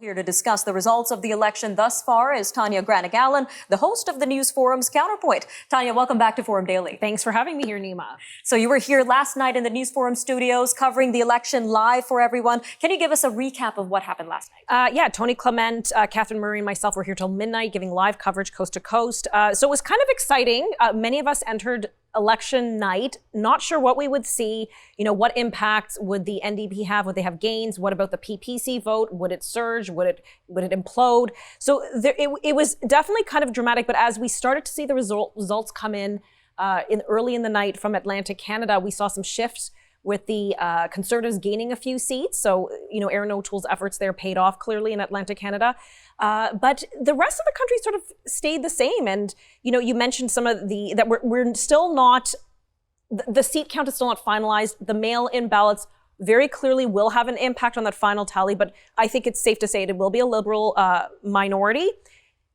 Here to discuss the results of the election thus far is Tanya Granic Allen, the host of the news forum's Counterpoint. Tanya, welcome back to Forum Daily. Thanks for having me here, Nima. So you were here last night in the news forum studios covering the election live for everyone. Can you give us a recap of what happened last night? Yeah, Tony Clement, Catherine Murray and myself were here till midnight giving live coverage coast to coast. So it was kind of exciting. Many of us entered election night, not sure what we would see. You know, what impacts would the NDP have? Would they have gains? What about the PPC vote? Would it surge? Would it implode? So it was definitely kind of dramatic. But as we started to see the results come in early in the night from Atlantic Canada, we saw some shifts with the Conservatives gaining a few seats. So, you know, Erin O'Toole's efforts there paid off clearly in Atlantic Canada. But the rest of the country sort of stayed the same. And, you know, you mentioned some of that we're still not, the seat count is still not finalized. The mail-in ballots very clearly will have an impact on that final tally. But I think it's safe to say it will be a Liberal minority.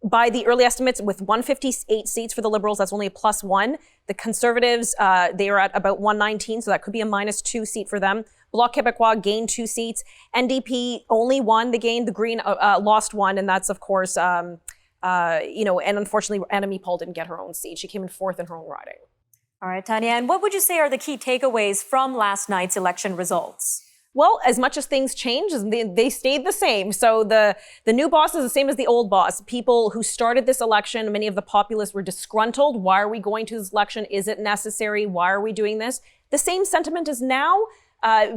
By the early estimates, with 158 seats for the Liberals, that's only a +1. The Conservatives, they are at about 119, so that could be a -2 seat for them. Bloc Québécois gained 2 seats. NDP only 1, they gained. The Green lost 1, and that's, of course, you know, and unfortunately, Annemie Paul didn't get her own seat. She came in 4th in her own riding. All right, Tanya, and what would you say are the key takeaways from last night's election results? Well, as much as things changed, they stayed the same. So the new boss is the same as the old boss. People who started this election, many of the populists were disgruntled. Why are we going to this election? Is it necessary? Why are we doing this? The same sentiment is now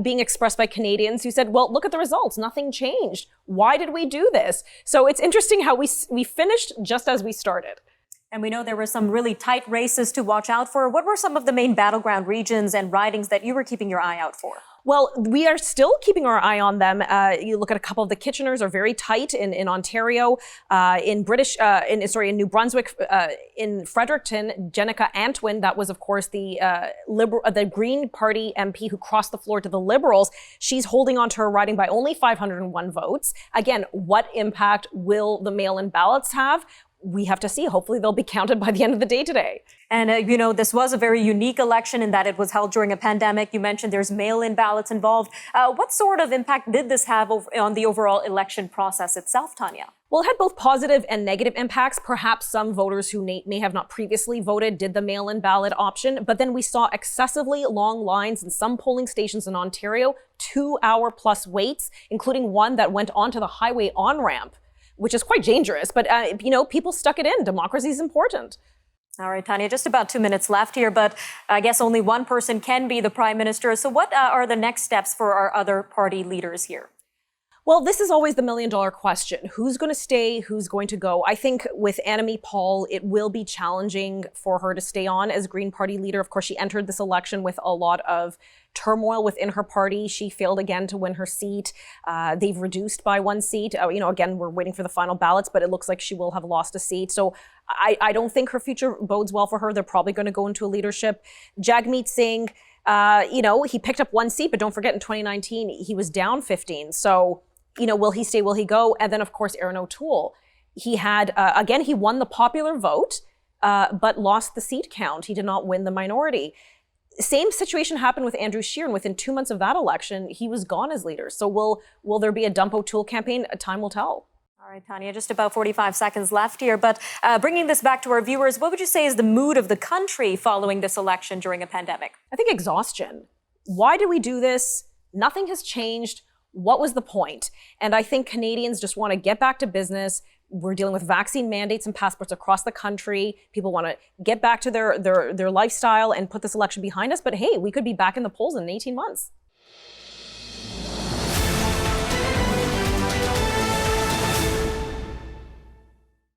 being expressed by Canadians who said, well, look at the results. Nothing changed. Why did we do this? So it's interesting how we finished just as we started. And we know there were some really tight races to watch out for. What were some of the main battleground regions and ridings that you were keeping your eye out for? Well, we are still keeping our eye on them. You look at a couple of the Kitcheners are very tight in Ontario, in New Brunswick, in Fredericton, Jenica Antwin, that was of course the Green Party MP who crossed the floor to the Liberals. She's holding on to her riding by only 501 votes. Again, what impact will the mail-in ballots have? We have to see. Hopefully they'll be counted by the end of the day today. And, you know, this was a very unique election in that it was held during a pandemic. You mentioned there's mail-in ballots involved. What sort of impact did this have on the overall election process itself, Tanya? Well, it had both positive and negative impacts. Perhaps some voters who may have not previously voted did the mail-in ballot option. But then we saw excessively long lines in some polling stations in Ontario, 2-hour-plus waits, including one that went onto the highway on-ramp, which is quite dangerous. But, you know, people stuck it in. Democracy is important. All right, Tanya, just about 2 minutes left here, but I guess only one person can be the prime minister. So what are the next steps for our other party leaders here? Well, this is always the million-dollar question. Who's going to stay? Who's going to go? I think with Annemie Paul, it will be challenging for her to stay on as Green Party leader. Of course, she entered this election with a lot of turmoil within her party. She failed again to win her seat. They've reduced by 1 seat. You know, again, we're waiting for the final ballots, but it looks like she will have lost a seat. So I don't think her future bodes well for her. They're probably going to go into a leadership. Jagmeet Singh, you know, he picked up 1 seat, but don't forget in 2019, he was down 15. So, you know, will he stay? Will he go? And then, of course, Erin O'Toole. He had, again, he won the popular vote, but lost the seat count. He did not win the minority. Same situation happened with Andrew Scheer, and within 2 months of that election, he was gone as leader. So will there be a Dump O'Toole campaign? Time will tell. All right, Tanya, just about 45 seconds left here. But bringing this back to our viewers, what would you say is the mood of the country following this election during a pandemic? I think exhaustion. Why did we do this? Nothing has changed. What was the point? And I think Canadians just want to get back to business. We're dealing with vaccine mandates and passports across the country. People want to get back to their lifestyle and put this election behind us. But hey, we could be back in the polls in 18 months.